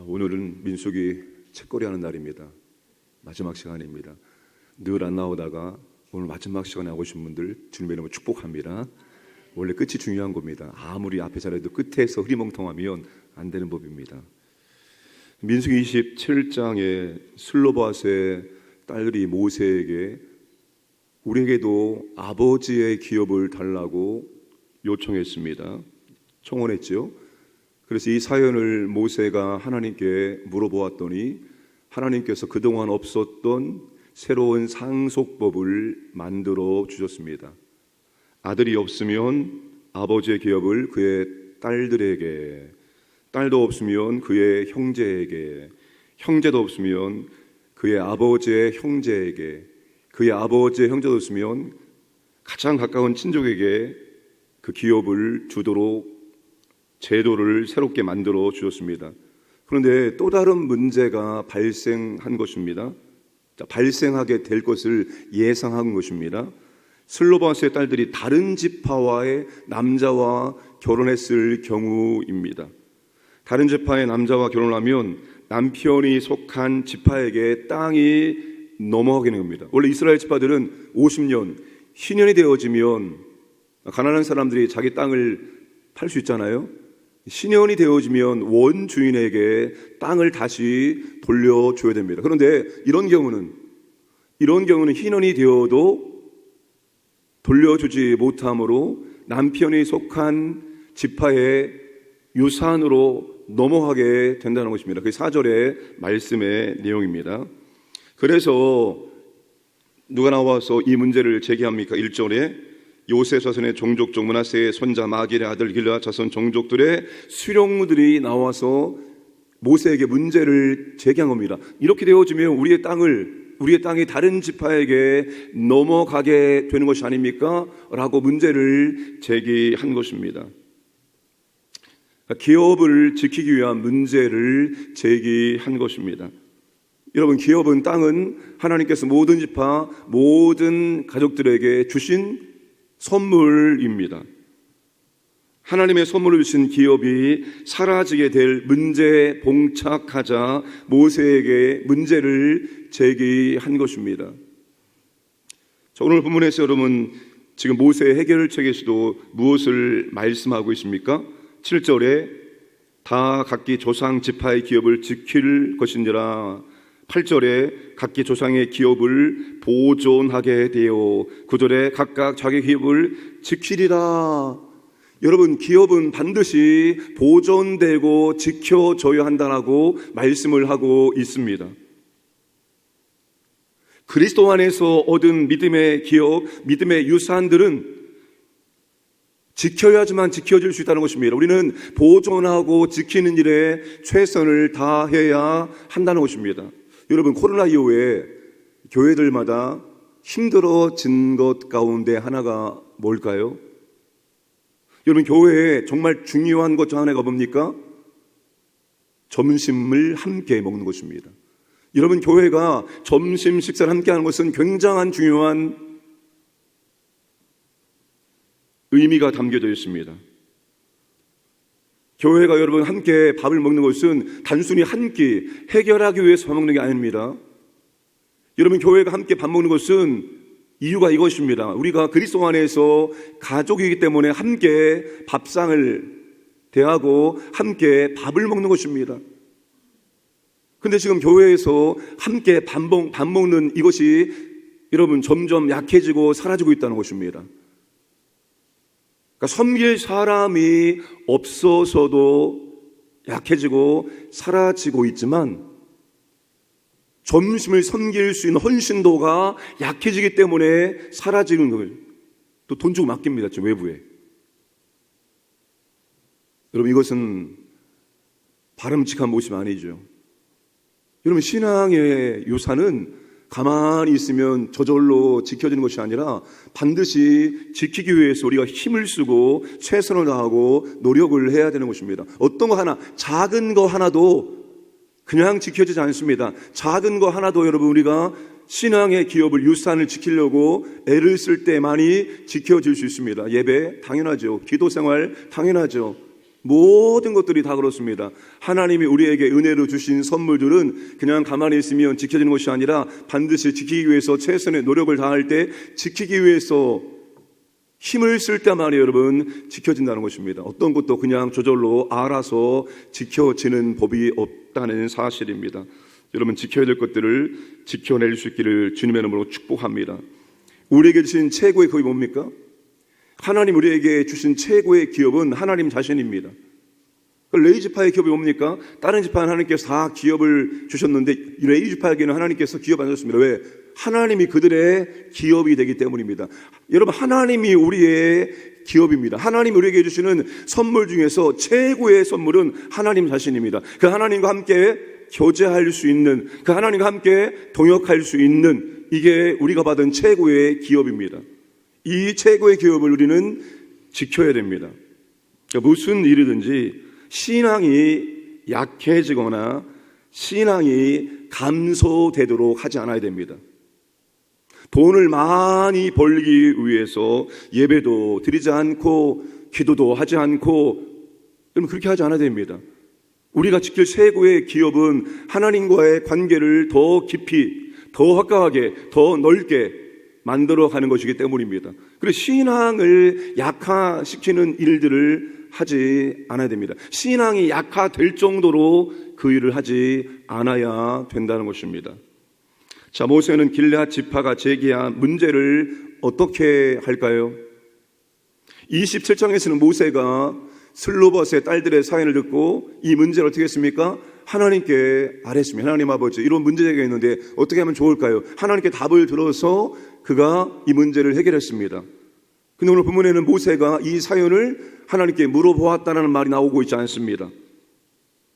오늘은 민수기 책거리 하는 날입니다. 마지막 시간입니다. 늘 안 나오다가 오늘 마지막 시간에 나오신 분들 주님의 이름으로 축복합니다. 원래 끝이 중요한 겁니다. 아무리 앞에 잘해도 끝에서 흐리멍텅하면 안 되는 법입니다. 민수기 27장에 슬로바스의 딸들이 모세에게 우리에게도 아버지의 기업을 달라고 요청했습니다. 청원했죠. 그래서 이 사연을 모세가 하나님께 물어보았더니 하나님께서 그동안 없었던 새로운 상속법을 만들어 주셨습니다. 아들이 없으면 아버지의 기업을 그의 딸들에게, 딸도 없으면 그의 형제에게, 형제도 없으면 그의 아버지의 형제에게, 그의 아버지의 형제도 없으면 가장 가까운 친족에게 그 기업을 주도록 제도를 새롭게 만들어 주셨습니다. 그런데 또 다른 문제가 발생한 것입니다. 발생하게 될 것을 예상한 것입니다. 슬로바스의 딸들이 다른 지파와의 남자와 결혼했을 경우입니다. 다른 지파의 남자와 결혼하면 남편이 속한 지파에게 땅이 넘어가게 되는 겁니다. 원래 이스라엘 지파들은 50년, 신년이 되어지면 가난한 사람들이 자기 땅을 팔 수 있잖아요. 신년이 되어지면 원주인에게 땅을 다시 돌려줘야 됩니다. 그런데 이런 경우는 신년이 되어도 돌려주지 못함으로 남편이 속한 지파의 유산으로 넘어가게 된다는 것입니다. 그게 4절의 말씀의 내용입니다. 그래서 누가 나와서 이 문제를 제기합니까? 1절에 요셉 자손의 종족 중 므낫세의 손자 마길의 아들 길르앗 자손 종족들의 수령들이 나와서 모세에게 문제를 제기한 겁니다. 이렇게 되어지면 우리의 땅이 다른 지파에게 넘어가게 되는 것이 아닙니까? 라고 문제를 제기한 것입니다. 기업을 지키기 위한 문제를 제기한 것입니다. 여러분, 기업은, 땅은 하나님께서 모든 지파, 모든 가족들에게 주신 선물입니다. 하나님의 선물을 주신 기업이 사라지게 될 문제에 봉착하자 모세에게 문제를 제기한 것입니다. 자, 오늘 본문에서 여러분 지금 모세의 해결책에서도 무엇을 말씀하고 있습니까? 7절에 다 각기 조상 지파의 기업을 지킬 것인지라, 8절에 각기 조상의 기업을 보존하게 되어 9절에 각각 자기 기업을 지키리라. 여러분, 기업은 반드시 보존되고 지켜져야 한다고 말씀을 하고 있습니다. 그리스도 안에서 얻은 믿음의 기업, 믿음의 유산들은 지켜야지만 지켜질 수 있다는 것입니다. 우리는 보존하고 지키는 일에 최선을 다해야 한다는 것입니다. 여러분, 코로나 이후에 교회들마다 힘들어진 것 가운데 하나가 뭘까요? 여러분, 교회에 정말 중요한 것 중 하나가 뭡니까? 점심을 함께 먹는 것입니다. 여러분, 교회가 점심 식사를 함께 하는 것은 굉장한 중요한 의미가 담겨져 있습니다. 교회가 여러분 함께 밥을 먹는 것은 단순히 한 끼 해결하기 위해서 밥 먹는 게 아닙니다. 여러분, 교회가 함께 밥 먹는 것은 이유가 이것입니다. 우리가 그리스도 안에서 가족이기 때문에 함께 밥상을 대하고 함께 밥을 먹는 것입니다. 그런데 지금 교회에서 함께 밥 먹는 이것이 여러분 점점 약해지고 사라지고 있다는 것입니다. 그러니까 섬길 사람이 없어서도 약해지고 사라지고 있지만 점심을 섬길 수 있는 헌신도가 약해지기 때문에 사라지는 걸 또 돈 주고 맡깁니다. 지금 외부에. 여러분, 이것은 바람직한 모습이 아니죠. 여러분, 신앙의 유산은 가만히 있으면 저절로 지켜지는 것이 아니라 반드시 지키기 위해서 우리가 힘을 쓰고 최선을 다하고 노력을 해야 되는 것입니다. 어떤 거 하나, 작은 거 하나도 그냥 지켜지지 않습니다. 작은 거 하나도 여러분 우리가 신앙의 기업을, 유산을 지키려고 애를 쓸 때만이 지켜질 수 있습니다. 예배 당연하죠. 기도 생활 당연하죠. 모든 것들이 다 그렇습니다. 하나님이 우리에게 은혜로 주신 선물들은 그냥 가만히 있으면 지켜지는 것이 아니라 반드시 지키기 위해서 최선의 노력을 다할 때, 지키기 위해서 힘을 쓸 때만이 여러분 지켜진다는 것입니다. 어떤 것도 그냥 저절로 알아서 지켜지는 법이 없다는 사실입니다. 여러분, 지켜야 될 것들을 지켜낼 수 있기를 주님의 이름으로 축복합니다. 우리에게 주신 최고의 기업이 뭡니까? 하나님 우리에게 주신 최고의 기업은 하나님 자신입니다. 레위 지파의 기업이 뭡니까? 다른 지파는 하나님께서 다 기업을 주셨는데 레위 지파에게는 하나님께서 기업 안 줬습니다. 왜? 하나님이 그들의 기업이 되기 때문입니다. 여러분, 하나님이 우리의 기업입니다. 하나님이 우리에게 주시는 선물 중에서 최고의 선물은 하나님 자신입니다. 그 하나님과 함께 교제할 수 있는, 그 하나님과 함께 동역할 수 있는, 이게 우리가 받은 최고의 기업입니다. 이 최고의 기업을 우리는 지켜야 됩니다. 그러니까 무슨 일이든지 신앙이 약해지거나 신앙이 감소되도록 하지 않아야 됩니다. 돈을 많이 벌기 위해서 예배도 드리지 않고 기도도 하지 않고, 여러분, 그렇게 하지 않아야 됩니다. 우리가 지킬 최고의 기업은 하나님과의 관계를 더 깊이, 더 확고하게, 더 넓게 만들어가는 것이기 때문입니다. 그래서 신앙을 약화시키는 일들을 하지 않아야 됩니다. 신앙이 약화될 정도로 그 일을 하지 않아야 된다는 것입니다. 자, 모세는 길앗 지파가 제기한 문제를 어떻게 할까요? 27장에서는 모세가 슬로봇의 딸들의 사연을 듣고 이 문제를 어떻게 했습니까? 하나님께 아뢰습니다. 하나님 아버지, 이런 문제가 있는데 어떻게 하면 좋을까요? 하나님께 답을 들어서 그가 이 문제를 해결했습니다. 근데 오늘 본문에는 모세가 이 사연을 하나님께 물어보았다는 말이 나오고 있지 않습니다.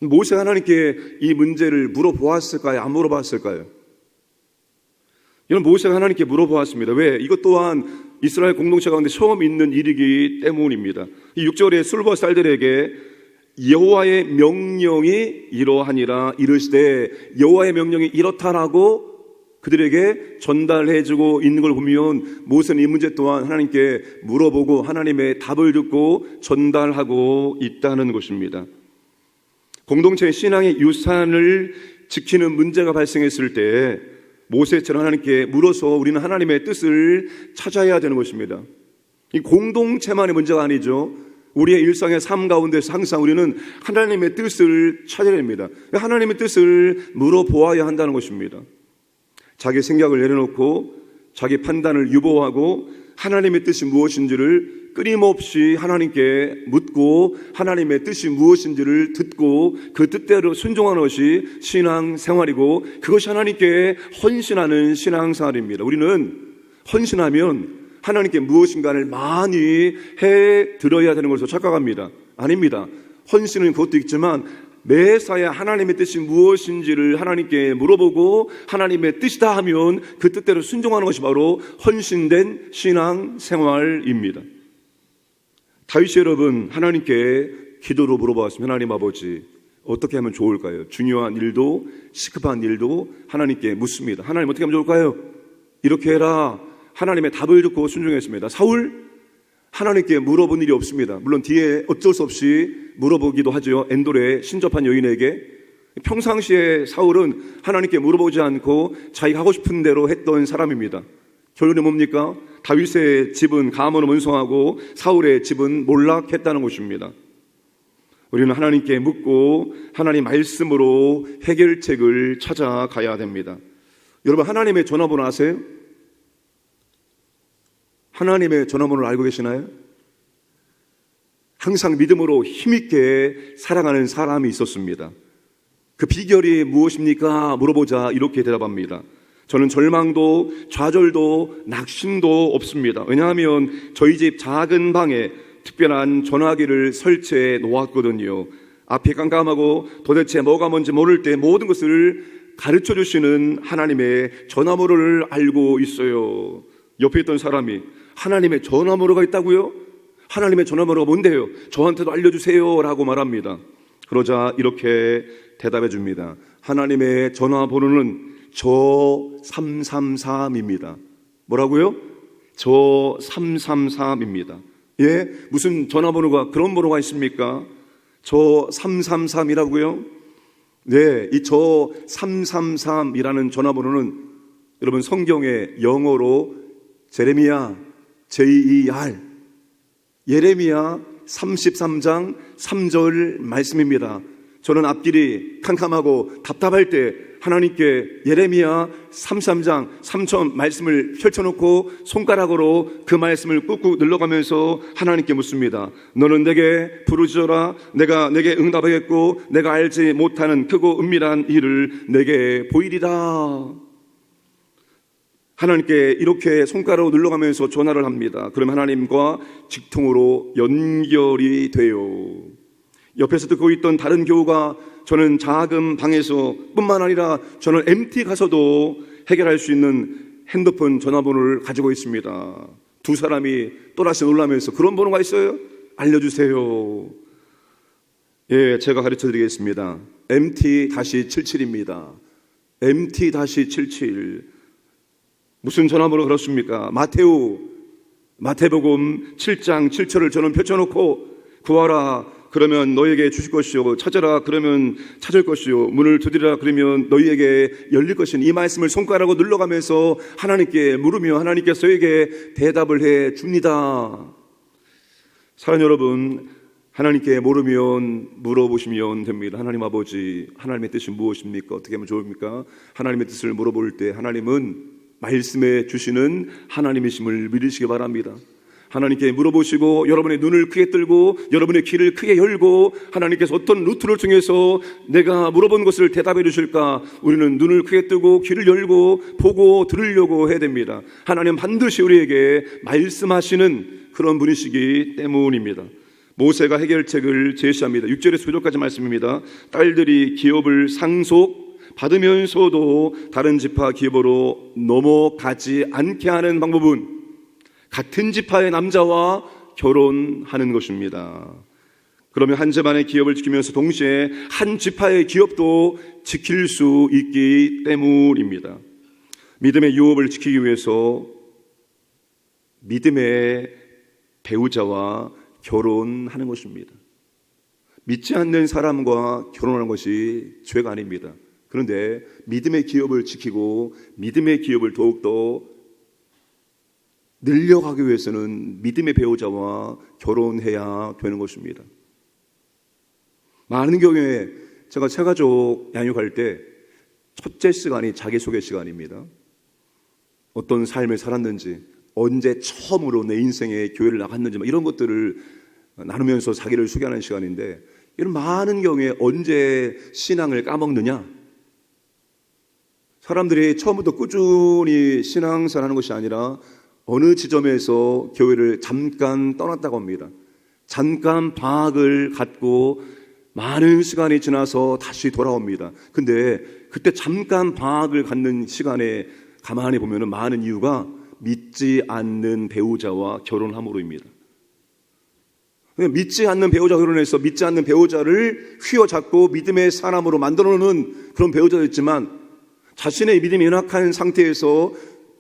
모세가 하나님께 이 문제를 물어보았을까요? 안 물어봤을까요? 이런 모세가 하나님께 물어보았습니다. 왜? 이것 또한 이스라엘 공동체 가운데 처음 있는 일이기 때문입니다. 이 6절에 슬로봇 딸들에게 여호와의 명령이 이러하니라 이르시되, 여호와의 명령이 이렇다라고 그들에게 전달해주고 있는 걸 보면 모세는 이 문제 또한 하나님께 물어보고 하나님의 답을 듣고 전달하고 있다는 것입니다. 공동체의 신앙의 유산을 지키는 문제가 발생했을 때 모세처럼 하나님께 물어서 우리는 하나님의 뜻을 찾아야 되는 것입니다. 이 공동체만의 문제가 아니죠. 우리의 일상의 삶 가운데서 항상 우리는 하나님의 뜻을 찾아야 됩니다. 하나님의 뜻을 물어보아야 한다는 것입니다. 자기 생각을 내려놓고 자기 판단을 유보하고 하나님의 뜻이 무엇인지를 끊임없이 하나님께 묻고 하나님의 뜻이 무엇인지를 듣고 그 뜻대로 순종하는 것이 신앙생활이고, 그것이 하나님께 헌신하는 신앙생활입니다. 우리는 헌신하면 하나님께 무엇인가를 많이 해드려야 되는 것으로 착각합니다. 아닙니다. 헌신은 그것도 있지만 매사에 하나님의 뜻이 무엇인지를 하나님께 물어보고 하나님의 뜻이다 하면 그 뜻대로 순종하는 것이 바로 헌신된 신앙생활입니다. 다윗이 여러분 하나님께 기도로 물어보았습니다. 하나님 아버지, 어떻게 하면 좋을까요? 중요한 일도 시급한 일도 하나님께 묻습니다. 하나님, 어떻게 하면 좋을까요? 이렇게 해라. 하나님의 답을 듣고 순종했습니다. 사울, 하나님께 물어본 일이 없습니다. 물론 뒤에 어쩔 수 없이 물어보기도 하죠. 엔돌의 신접한 여인에게. 평상시에 사울은 하나님께 물어보지 않고 자기가 하고 싶은 대로 했던 사람입니다. 결론이 뭡니까? 다윗의 집은 가문을 문성하고 사울의 집은 몰락했다는 것입니다. 우리는 하나님께 묻고 하나님 말씀으로 해결책을 찾아가야 됩니다. 여러분, 하나님의 전화번호 아세요? 하나님의 전화번호를 알고 계시나요? 항상 믿음으로 힘있게 살아가는 사람이 있었습니다. 그 비결이 무엇입니까? 물어보자 이렇게 대답합니다. 저는 절망도 좌절도 낙심도 없습니다. 왜냐하면 저희 집 작은 방에 특별한 전화기를 설치해 놓았거든요. 앞이 깜깜하고 도대체 뭐가 뭔지 모를 때 모든 것을 가르쳐 주시는 하나님의 전화번호를 알고 있어요. 옆에 있던 사람이 하나님의 전화번호가 있다고요? 하나님의 전화번호가 뭔데요? 저한테도 알려주세요 라고 말합니다. 그러자 이렇게 대답해 줍니다. 하나님의 전화번호는 저 333입니다. 뭐라고요? 저 333입니다. 예? 무슨 전화번호가 그런 번호가 있습니까? 저 333이라고요? 네, 이 저 333이라는 전화번호는 여러분 성경의 영어로 제레미야 JER 예레미야 33장 3절 말씀입니다. 저는 앞길이 캄캄하고 답답할 때 하나님께 예레미야 33장 3절 말씀을 펼쳐놓고 손가락으로 그 말씀을 꾹꾹 눌러가면서 하나님께 묻습니다. 너는 내게 부르짖어라. 내가 내게 응답하겠고 내가 알지 못하는 크고 은밀한 일을 내게 보이리라. 하나님께 이렇게 손가락으로 눌러가면서 전화를 합니다. 그러면 하나님과 직통으로 연결이 돼요. 옆에서 듣고 있던 다른 교우가 저는 작은 방에서 뿐만 아니라 저는 MT 가서도 해결할 수 있는 핸드폰 전화번호를 가지고 있습니다. 두 사람이 또다시 놀라면서 그런 번호가 있어요? 알려주세요. 예, 제가 가르쳐 드리겠습니다. MT-77입니다. MT-77. 무슨 전화번호 그렇습니까? 마태복음 7장 7절을 저는 펼쳐놓고 구하라 그러면 너에게 주실 것이요 찾아라 그러면 찾을 것이요 문을 두드리라 그러면 너희에게 열릴 것이니 이 말씀을 손가락으로 눌러가면서 하나님께 물으며 하나님께서 저에게 대답을 해 줍니다. 사랑하는 여러분, 하나님께 물어보시면 됩니다. 하나님 아버지, 하나님의 뜻이 무엇입니까? 어떻게 하면 좋습니까? 하나님의 뜻을 물어볼 때 하나님은 말씀해 주시는 하나님이심을 믿으시기 바랍니다. 하나님께 물어보시고 여러분의 눈을 크게 뜨고 여러분의 귀를 크게 열고 하나님께서 어떤 루트를 통해서 내가 물어본 것을 대답해 주실까 우리는 눈을 크게 뜨고 귀를 열고 보고 들으려고 해야 됩니다. 하나님 반드시 우리에게 말씀하시는 그런 분이시기 때문입니다. 모세가 해결책을 제시합니다. 6절에서 9절까지 말씀입니다. 딸들이 기업을 상속받으면서도 다른 지파 기업으로 넘어가지 않게 하는 방법은 같은 지파의 남자와 결혼하는 것입니다. 그러면 한 집안의 기업을 지키면서 동시에 한 지파의 기업도 지킬 수 있기 때문입니다. 믿음의 유업을 지키기 위해서 믿음의 배우자와 결혼하는 것입니다. 믿지 않는 사람과 결혼하는 것이 죄가 아닙니다. 그런데 믿음의 기업을 지키고 믿음의 기업을 더욱더 늘려가기 위해서는 믿음의 배우자와 결혼해야 되는 것입니다. 많은 경우에 제가 새가족 양육할 때 첫째 시간이 자기소개 시간입니다. 어떤 삶을 살았는지, 언제 처음으로 내 인생에 교회를 나갔는지 이런 것들을 나누면서 자기를 소개하는 시간인데 이런 많은 경우에 언제 신앙을 까먹느냐? 사람들이 처음부터 꾸준히 신앙생활하는 것이 아니라 어느 지점에서 교회를 잠깐 떠났다고 합니다. 잠깐 방학을 갖고 많은 시간이 지나서 다시 돌아옵니다. 근데 그때 잠깐 방학을 갖는 시간에 가만히 보면 많은 이유가 믿지 않는 배우자와 결혼함으로입니다. 믿지 않는 배우자 결혼해서 믿지 않는 배우자를 휘어잡고 믿음의 사람으로 만들어놓는 그런 배우자였지만 자신의 믿음이 연약한 상태에서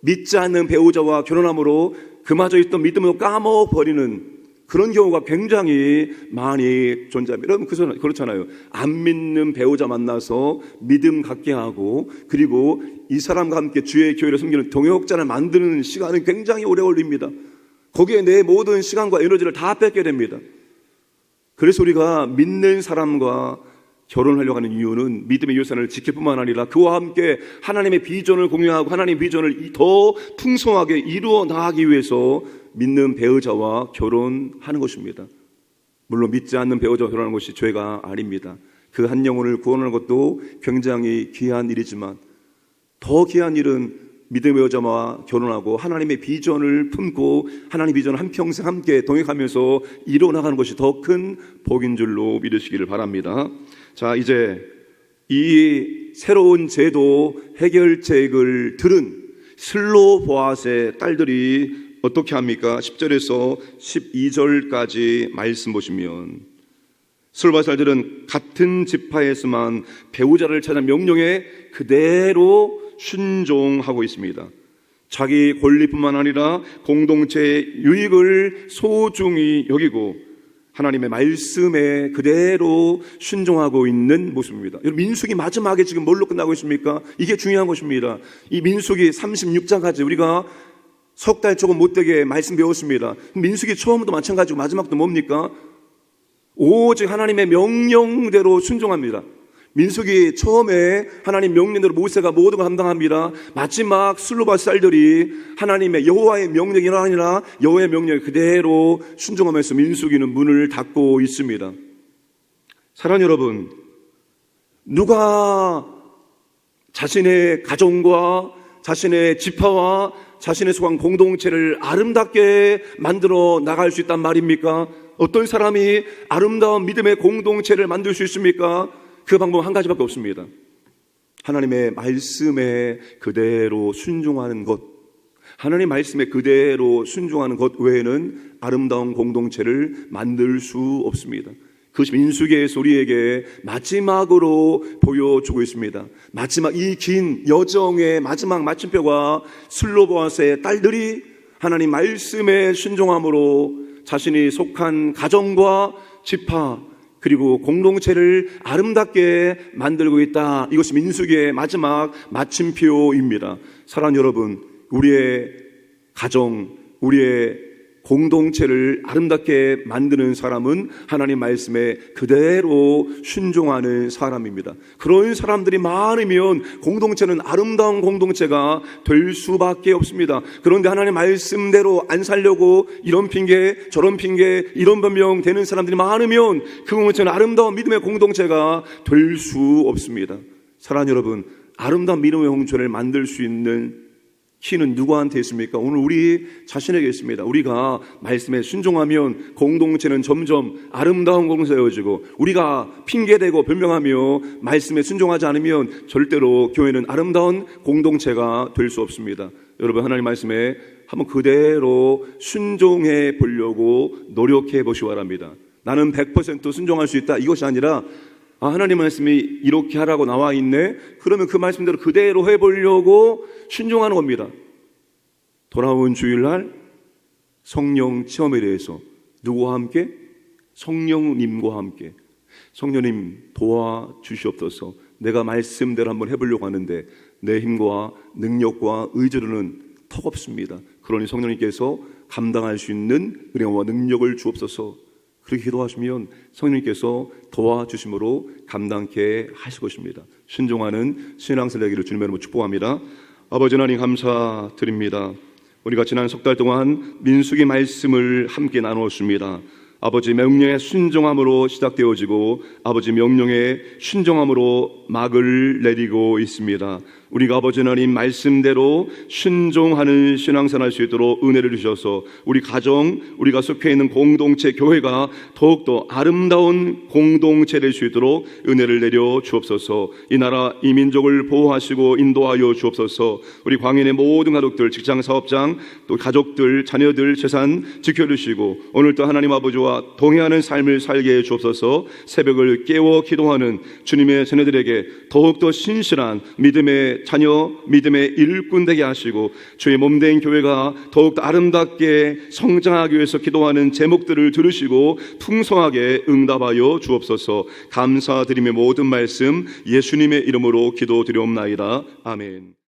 믿지 않는 배우자와 결혼함으로 그마저 있던 믿음을 까먹어버리는 그런 경우가 굉장히 많이 존재합니다. 여러분 그렇잖아요. 안 믿는 배우자 만나서 믿음 갖게 하고 그리고 이 사람과 함께 주의 교회를 섬기는 동역자를 만드는 시간은 굉장히 오래 걸립니다. 거기에 내 모든 시간과 에너지를 다 뺏게 됩니다. 그래서 우리가 믿는 사람과 결혼하려고 하는 이유는 믿음의 유산을 지킬 뿐만 아니라 그와 함께 하나님의 비전을 공유하고 하나님의 비전을 더 풍성하게 이루어 나가기 위해서 믿는 배우자와 결혼하는 것입니다. 물론 믿지 않는 배우자와 결혼하는 것이 죄가 아닙니다. 그 한 영혼을 구원하는 것도 굉장히 귀한 일이지만 더 귀한 일은 믿음의 배우자와 결혼하고 하나님의 비전을 품고 하나님의 비전을 한평생 함께 동행하면서 이루어나가는 것이 더 큰 복인 줄로 믿으시기를 바랍니다. 자, 이제 이 새로운 제도 해결책을 들은 슬로보앗의 딸들이 어떻게 합니까? 10절에서 12절까지 말씀 보시면 슬로보앗의 딸들은 같은 지파에서만 배우자를 찾는 명령에 그대로 순종하고 있습니다. 자기 권리뿐만 아니라 공동체의 유익을 소중히 여기고 하나님의 말씀에 그대로 순종하고 있는 모습입니다. 여러분, 민수기 마지막에 지금 뭘로 끝나고 있습니까? 이게 중요한 것입니다. 이 민수기 36장까지 우리가 석 달 조금 못되게 말씀 배웠습니다. 민수기 처음도 마찬가지고 마지막도 뭡니까? 오직 하나님의 명령대로 순종합니다. 민수기 처음에 하나님 명령대로 모세가 모든 걸 감당합니다. 마지막 슬로바 쌀들이 하나님의 여호와의 명령이 아니라 여호와의 명령을 그대로 순종하면서 민수기는 문을 닫고 있습니다. 사랑하는 여러분, 누가 자신의 가정과 자신의 지파와 자신의 속한 공동체를 아름답게 만들어 나갈 수 있단 말입니까? 어떤 사람이 아름다운 믿음의 공동체를 만들 수 있습니까? 그 방법은 한 가지밖에 없습니다. 하나님의 말씀에 그대로 순종하는 것, 하나님 말씀에 그대로 순종하는 것 외에는 아름다운 공동체를 만들 수 없습니다. 그것이 민수기에서 우리에게 마지막으로 보여주고 있습니다. 마지막 이 긴 여정의 마지막 마침표가 슬로보아스의 딸들이 하나님 말씀에 순종함으로 자신이 속한 가정과 지파 그리고 공동체를 아름답게 만들고 있다. 이것이 민수기의 마지막 마침표입니다. 사랑하는 여러분, 우리의 가정, 우리의 공동체를 아름답게 만드는 사람은 하나님 말씀에 그대로 순종하는 사람입니다. 그런 사람들이 많으면 공동체는 아름다운 공동체가 될 수밖에 없습니다. 그런데 하나님 말씀대로 안 살려고 이런 핑계 저런 핑계 이런 변명 되는 사람들이 많으면 그 공동체는 아름다운 믿음의 공동체가 될 수 없습니다. 사랑하는 여러분, 아름다운 믿음의 공동체를 만들 수 있는 키는 누구한테 있습니까? 오늘 우리 자신에게 있습니다. 우리가 말씀에 순종하면 공동체는 점점 아름다운 공동체가 되어지고, 우리가 핑계대고 변명하며 말씀에 순종하지 않으면 절대로 교회는 아름다운 공동체가 될 수 없습니다. 여러분, 하나님 말씀에 한번 그대로 순종해 보려고 노력해 보시기 바랍니다. 나는 100% 순종할 수 있다, 이것이 아니라 하나님 말씀이 이렇게 하라고 나와 있네? 그러면 그 말씀대로 그대로 해보려고 순종하는 겁니다. 돌아온 주일날 성령 체험에 대해서 누구와 함께? 성령님과 함께. 성령님 도와주시옵소서. 내가 말씀대로 한번 해보려고 하는데 내 힘과 능력과 의지로는 턱없습니다. 그러니 성령님께서 감당할 수 있는 은혜와 능력을 주옵소서. 그렇게 기도하시면 성령님께서 도와주심으로 감당케 하실 것입니다. 순종하는 신앙생활 되기를 주님의 이름으로 축복합니다. 아버지 하나님 감사드립니다. 우리가 지난 석 달 동안 민수기 말씀을 함께 나누었습니다. 아버지 명령에 순종함으로 시작되어지고 아버지 명령에 순종함으로 막을 내리고 있습니다. 우리가 아버지 하나님 말씀대로 순종하는 신앙생활 할 수 있도록 은혜를 주셔서 우리 가정, 우리가 속해 있는 공동체, 교회가 더욱더 아름다운 공동체 될 수 있도록 은혜를 내려 주옵소서. 이 나라, 이 민족을 보호하시고 인도하여 주옵소서. 우리 광인의 모든 가족들, 직장 사업장, 또 가족들, 자녀들, 재산 지켜주시고 오늘도 하나님 아버지와 동행하는 삶을 살게 해 주옵소서. 새벽을 깨워 기도하는 주님의 자녀들에게 더욱더 신실한 믿음의 자녀, 믿음의 일꾼 되게 하시고 주의 몸된 교회가 더욱더 아름답게 성장하기 위해서 기도하는 제목들을 들으시고 풍성하게 응답하여 주옵소서. 감사드리며 모든 말씀 예수님의 이름으로 기도드리옵나이다. 아멘.